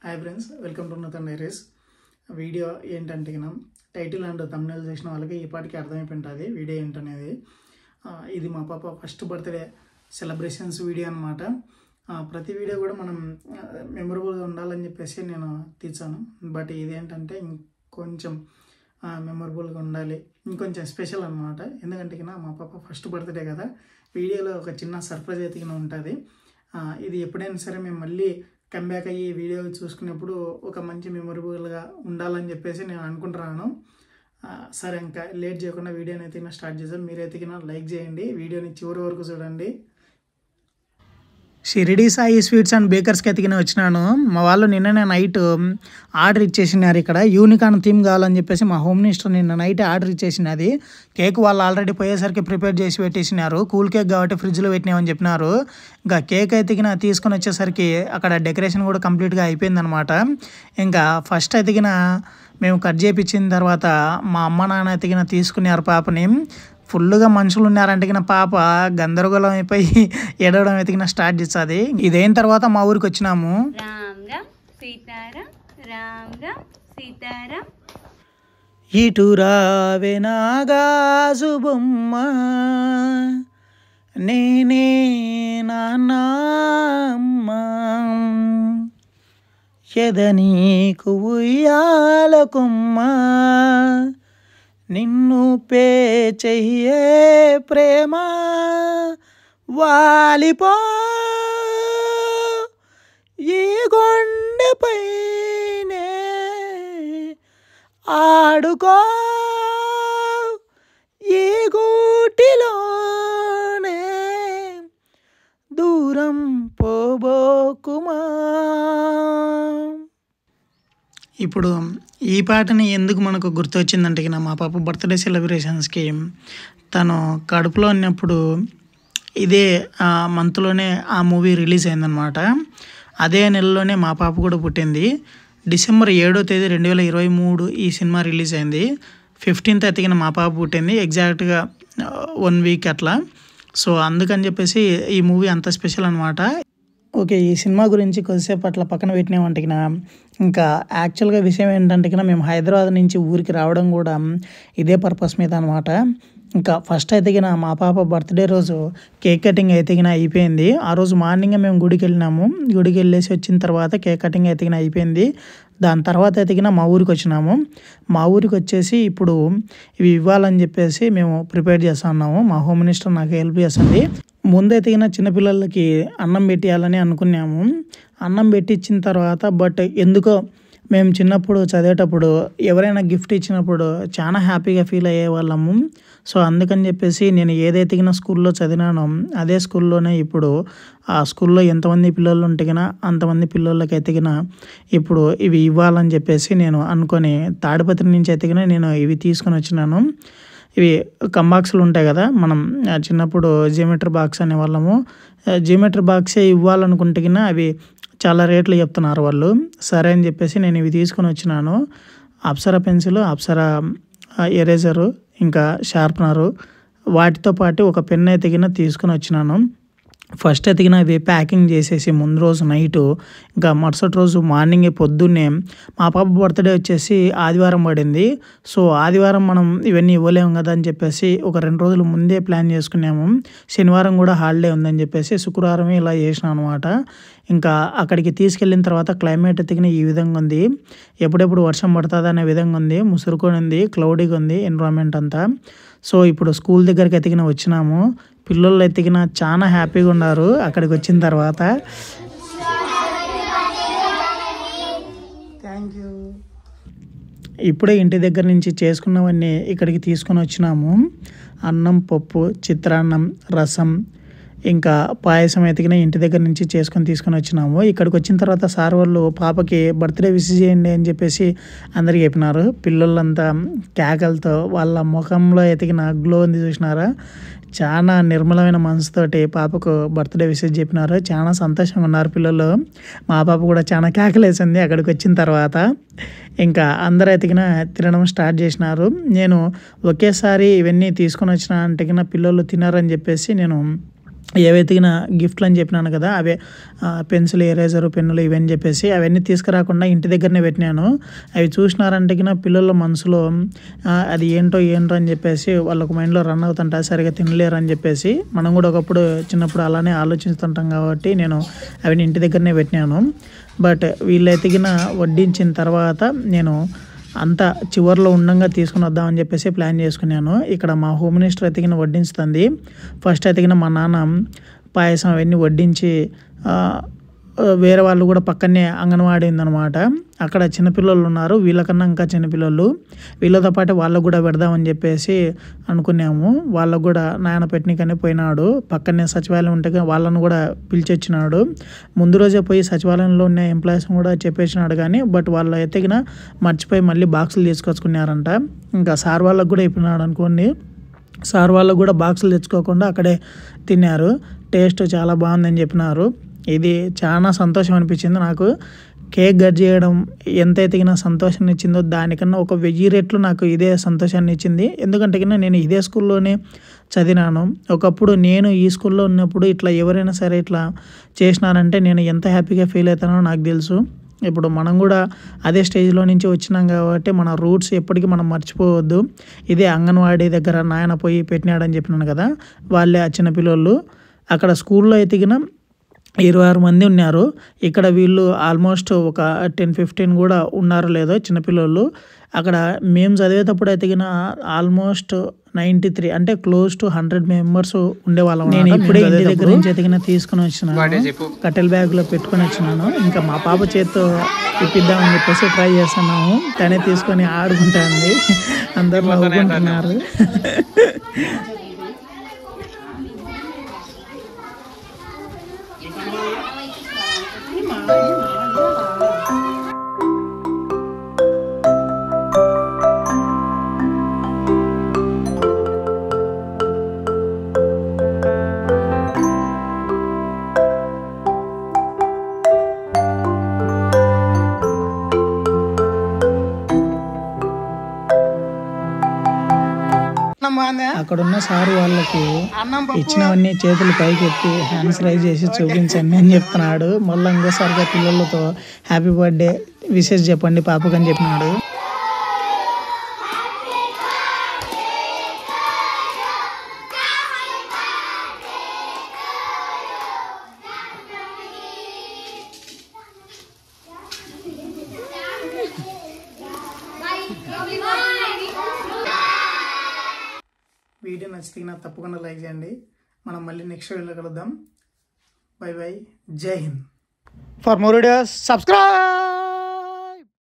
Hi friends, welcome to Nutan diaries. Video ఏంటంటే title and thumbnail చేసిన వాళ్ళకి ఈ పాటికి అర్థమైపోయి ఉంటుంది వీడియో ఏంటనేది. ఇది మా పాప ఫస్ట్ బర్త్డే సెలబ్రేషన్స్ వీడియో అనమాట. ప్రతి వీడియో కూడా మనం మెమొరబుల్గా ఉండాలని చెప్పేసి నేను తీర్చాను. బట్ ఇదేంటంటే ఇంకొంచెం మెమొరబుల్గా ఉండాలి, ఇంకొంచెం స్పెషల్ అనమాట. ఎందుకంటే మా పాప ఫస్ట్ బర్త్డే కదా, వీడియోలో ఒక చిన్న సర్ప్రైజ్ అయితే ఉంటుంది. ఇది ఎప్పుడైనా సరే మేము మళ్ళీ కంబ్యాక్ అయ్యి వీడియో చూసుకునేప్పుడు ఒక మంచి మెమొరబుల్గా ఉండాలని చెప్పేసి నేను అనుకుంటున్నాను. సరే, ఇంకా లేట్ చేయకుండా వీడియోని అయితే స్టార్ట్ చేద్దాం. మీరైతే లైక్ చేయండి, వీడియోని చివరి వరకు చూడండి. షిరిడి సాయి స్వీట్స్ అండ్ బేకర్స్కి అయితే వచ్చినాను. మా వాళ్ళు నిన్ననే నైట్ ఆర్డర్ ఇచ్చేసినారు. ఇక్కడ యూనికాన్ థీమ్ కావాలని చెప్పేసి మా హోమ్ మినిస్టర్ నిన్న నైట్ ఆర్డర్ ఇచ్చేసినది. కేక్ వాళ్ళు ఆల్రెడీ పోయేసరికి ప్రిపేర్ చేసి పెట్టేసినారు. కూల్ కేక్ కాబట్టి ఫ్రిడ్జ్లో పెట్టినామని చెప్పినారు. ఇంకా కేక్ అయితే తీసుకొని వచ్చేసరికి అక్కడ డెకరేషన్ కూడా కంప్లీట్గా అయిపోయిందనమాట. ఇంకా ఫస్ట్ అయితే మేము కట్ చేయించిన తర్వాత మా అమ్మ నాన్న అయితే తీసుకున్నారు పాపని. ఫుల్గా మనుషులు ఉన్నారంటే పాప గందరగోళం అయిపోయి ఏడవడం ఎతికిన స్టార్ట్ చేస్తుంది. ఇదైన తర్వాత మా ఊరికి వచ్చినాము. ఇటు రావే నాగాజు బొమ్మ, నేనే నాన్న ఎద నీకు ఉయ్యాల కొమ్మ, నిన్ను పే చెయ్యే ప్రేమ వాలిపో ఈ గుండెపైనే ఆడుకో ఈ గూటిలోనే దూరం పోబోకుమా. ఇప్పుడు ఈ పాటని ఎందుకు మనకు గుర్తొచ్చిందంటే మా పాప బర్త్డే సెలబ్రేషన్స్కి తను కడుపులో ఉన్నప్పుడు ఇదే మంత్లోనే ఆ మూవీ రిలీజ్ అయిందనమాట. అదే నెలలోనే మా పాప కూడా పుట్టింది. డిసెంబర్ 7వ తేదీ 2023 ఈ సినిమా రిలీజ్ అయింది. 15th అయితే మా పాప పుట్టింది, ఎగ్జాక్ట్గా 1 వీక్ అట్లా. సో అందుకని చెప్పేసి ఈ మూవీ అంత స్పెషల్ అనమాట. ఓకే, ఈ సినిమా గురించి కొద్దిసేపు అట్లా పక్కన పెట్టినామంటే ఇంకా యాక్చువల్గా విషయం ఏంటంటే మేము హైదరాబాద్ నుంచి ఊరికి రావడం కూడా ఇదే పర్పస్ మీద అనమాట. ఇంకా ఫస్ట్ అయితే మా పాప బర్త్డే రోజు కేక్ కటింగ్ అయితే అయిపోయింది. ఆ రోజు మార్నింగే మేము గుడికి వెళ్ళినాము. గుడికి వెళ్ళేసి వచ్చిన తర్వాత కేక్ కటింగ్ అయితే అయిపోయింది. దాని తర్వాత అయితే మా ఊరికి వచ్చినాము. మా ఊరికి వచ్చేసి ఇప్పుడు ఇవి ఇవ్వాలని చెప్పేసి మేము ప్రిపేర్ చేస్తూ ఉన్నాము. మా హోమ్ మినిస్టర్ నాకు హెల్ప్ చేస్తుంది. ముందైతే చిన్నపిల్లలకి అన్నం పెట్టేయాలని అనుకున్నాము. అన్నం పెట్టించిన తర్వాత బట్ ఎందుకో మేము చిన్నప్పుడు చదివేటప్పుడు ఎవరైనా గిఫ్ట్ ఇచ్చినప్పుడు చాలా హ్యాపీగా ఫీల్ అయ్యేవాళ్ళము. సో అందుకని చెప్పేసి నేను ఏదైతే స్కూల్లో చదివినానో అదే స్కూల్లోనే ఇప్పుడు ఆ స్కూల్లో ఎంతమంది పిల్లలు ఉంటే అంతమంది పిల్లలకైతే ఇప్పుడు ఇవి ఇవ్వాలని చెప్పేసి నేను అనుకొని తాడిపత్రి నుంచి అయితే నేను ఇవి తీసుకొని వచ్చినాను. ఇవి కంబాక్స్లు ఉంటాయి కదా, మనం చిన్నప్పుడు జియోమెట్రీ బాక్స్ అనేవాళ్ళము. జియోమెట్రీ బాక్సే ఇవ్వాలనుకుంటే అవి చాలా రేట్లు చెప్తున్నారు వాళ్ళు. సరే అని చెప్పేసి నేను ఇవి తీసుకొని వచ్చినాను. అప్సరా పెన్సిల్, అప్సరా ఎరేజరు, ఇంకా షార్ప్నరు, వాటితో పాటు ఒక పెన్ అయితే తీసుకొని వచ్చినాను. ఫస్ట్ అయితే అవి ప్యాకింగ్ చేసేసి ముందు రోజు నైటు, ఇంకా మరుసటి రోజు మార్నింగే పొద్దున్నే మా పాప బర్త్డే వచ్చేసి ఆదివారం పడింది. సో ఆదివారం మనం ఇవన్నీ ఇవ్వలేము కదా అని చెప్పేసి ఒక 2 రోజులు ముందే ప్లాన్ చేసుకున్నాము. శనివారం కూడా హాలిడే ఉందని చెప్పేసి శుక్రవారమే ఇలా చేసినాం అనమాట. ఇంకా అక్కడికి తీసుకెళ్ళిన తర్వాత క్లైమేట్ అయితే ఈ విధంగా ఉంది. ఎప్పుడెప్పుడు వర్షం పడుతుంది అనే విధంగా ఉంది. ముసురుకొని ఉంది, క్లౌడీగా ఉంది ఎన్విరాన్మెంట్ అంతా. సో ఇప్పుడు స్కూల్ దగ్గరికి అయితే వచ్చినాము. పిల్లలు అయితే చాలా హ్యాపీగా ఉన్నారు అక్కడికి వచ్చిన తర్వాత. Thank you. ఇప్పుడే ఇంటి దగ్గర నుంచి చేసుకున్నవన్నీ ఇక్కడికి తీసుకొని వచ్చినాము. అన్నం, పప్పు, చిత్రాన్నం, రసం, ఇంకా పాయసం అయితే ఇంటి దగ్గర నుంచి తీసుకొని వచ్చినాము. ఇక్కడికి వచ్చిన తర్వాత సార్ వాళ్ళు పాపకి బర్త్డే విష్ చేయండి అని చెప్పేసి అందరికి చెప్పినారు. పిల్లలంతా కేకలతో వాళ్ళ ముఖంలో అయితే గ్లో ఉంది చూసినారా. చాలా నిర్మలమైన మనసుతోటి పాపకు బర్త్డే విష్ చెప్పినారు. చాలా సంతోషంగా ఉన్నారు పిల్లలు. మా పాప కూడా చాలా కేకలేసింది అక్కడికి వచ్చిన తర్వాత. ఇంకా అందరూ అయితే తినడం స్టార్ట్ చేసినారు. నేను ఒకేసారి ఇవన్నీ తీసుకొని వచ్చిన అంటే పిల్లలు తినారని చెప్పేసి నేను ఏవైతే గిఫ్ట్లు అని చెప్పినాను కదా, అవే పెన్సిల్, ఎరేజరు, పెన్నులు ఇవన్నీ చెప్పేసి అవన్నీ తీసుకురాకుండా ఇంటి దగ్గరనే పెట్టినాను. అవి చూసినారంటే పిల్లల మనసులో అది ఏంటో అని చెప్పేసి వాళ్ళకు మైండ్లో రన్ అవుతుంటారు, సరిగా తినలేరు అని చెప్పేసి. మనం కూడా ఒకప్పుడు చిన్నప్పుడు అలానే ఆలోచిస్తుంటాం కాబట్టి నేను అవన్నీ ఇంటి దగ్గరనే పెట్టినాను. బట్ వీళ్ళైతే వడ్డించిన తర్వాత నేను అంతా చివరిలో ఉండంగా తీసుకుని వద్దామని చెప్పేసి ప్లాన్ చేసుకున్నాను. ఇక్కడ మా హోమ్ మినిస్టర్ అయితే వడ్డిస్తుంది. ఫస్ట్ అయితే మా నాన్న పాయసం అవన్నీ వడ్డించి వేరే వాళ్ళు కూడా పక్కనే అంగన్వాడీ ఉందన్నమాట. అక్కడ చిన్నపిల్లలు ఉన్నారు, వీళ్ళకన్నా ఇంకా చిన్నపిల్లలు. వీళ్ళతో పాటు వాళ్ళకు కూడా పెడదామని చెప్పేసి అనుకున్నాము. వాళ్ళకు కూడా నాయన పెట్టినకనే పోయినాడు. పక్కనే సచివాలయం ఉంటే వాళ్ళను కూడా పిలిచొచ్చినాడు. ముందు రోజే పోయి సచివాలయంలో ఉన్న ఎంప్లాయీస్ కూడా చెప్పేసినాడు కానీ బట్ వాళ్ళు ఎత్తికిన మర్చిపోయి మళ్ళీ బాక్సులు తీసుకొచ్చుకున్నారంట. ఇంకా సార్ వాళ్ళకు కూడా ఇప్పినాడు అనుకోండి. సార్ వాళ్ళకు కూడా బాక్సులు తెచ్చుకోకుండా అక్కడే తిన్నారు. టేస్ట్ చాలా బాగుందని చెప్పినారు. ఇది చాలా సంతోషం అనిపించింది నాకు. కేక్ కట్ చేయడం ఎంతైతే సంతోషాన్ని ఇచ్చిందో దానికన్నా ఒక 1000 రెట్లు నాకు ఇదే సంతోషాన్ని ఇచ్చింది. ఎందుకంటే నేను ఇదే స్కూల్లోనే చదివినాను. ఒకప్పుడు నేను ఈ స్కూల్లో ఉన్నప్పుడు ఇట్లా ఎవరైనా సరే ఇట్లా చేసినారంటే నేను ఎంత హ్యాపీగా ఫీల్ అవుతానో నాకు తెలుసు. ఇప్పుడు మనం కూడా అదే స్టేజ్లో నుంచి వచ్చినాం కాబట్టి మన రూట్స్ ఎప్పటికీ మనం మర్చిపోవద్దు. ఇదే అంగన్వాడీ దగ్గర నాయన పోయి పెట్టినాడని చెప్పినాను కదా, వాళ్ళే ఆ చిన్నపిల్లలు. అక్కడ స్కూల్లో అయితే 26 మంది ఉన్నారు. ఇక్కడ వీళ్ళు ఆల్మోస్ట్ ఒక 10-15 కూడా ఉన్నారో లేదో చిన్నపిల్లలు. అక్కడ మేము చదివేటప్పుడు అయితే ఆల్మోస్ట్ 93 అంటే క్లోజ్ టు 100 మెంబర్స్ ఉండేవాళ్ళం. నేను ఇప్పుడే ఇంటి దగ్గర నుంచి అయితే తీసుకుని వచ్చినాను, కట్టెల బ్యాగ్లో పెట్టుకొని వచ్చినాను. ఇంకా మా పాప చేత్తో ఇప్పిద్దామని చెప్పేసి ట్రై చేస్తున్నాము. తనే తీసుకొని ఆడుకుంటుంది, అందరూ నవ్వుకుంటున్నారు. అక్కడున్న సార్ వాళ్ళకి ఇచ్చినవన్నీ చేతులు పైకి ఎత్తి హ్యాండ్స్ రైజ్ చేసి చూపించండి అని చెప్తున్నాడు. మళ్ళీ ఇంకోసారిగా పిల్లలతో హ్యాపీ బర్త్డే విషెస్ చెప్పండి పాపకు అని చెప్పినాడు. వీడియో నచ్చితే తప్పకుండా లైక్ చేయండి. మనం మళ్ళీ నెక్స్ట్ వీడియోలో కలుద్దాం. బై బై, జై Hind. For more videos subscribe.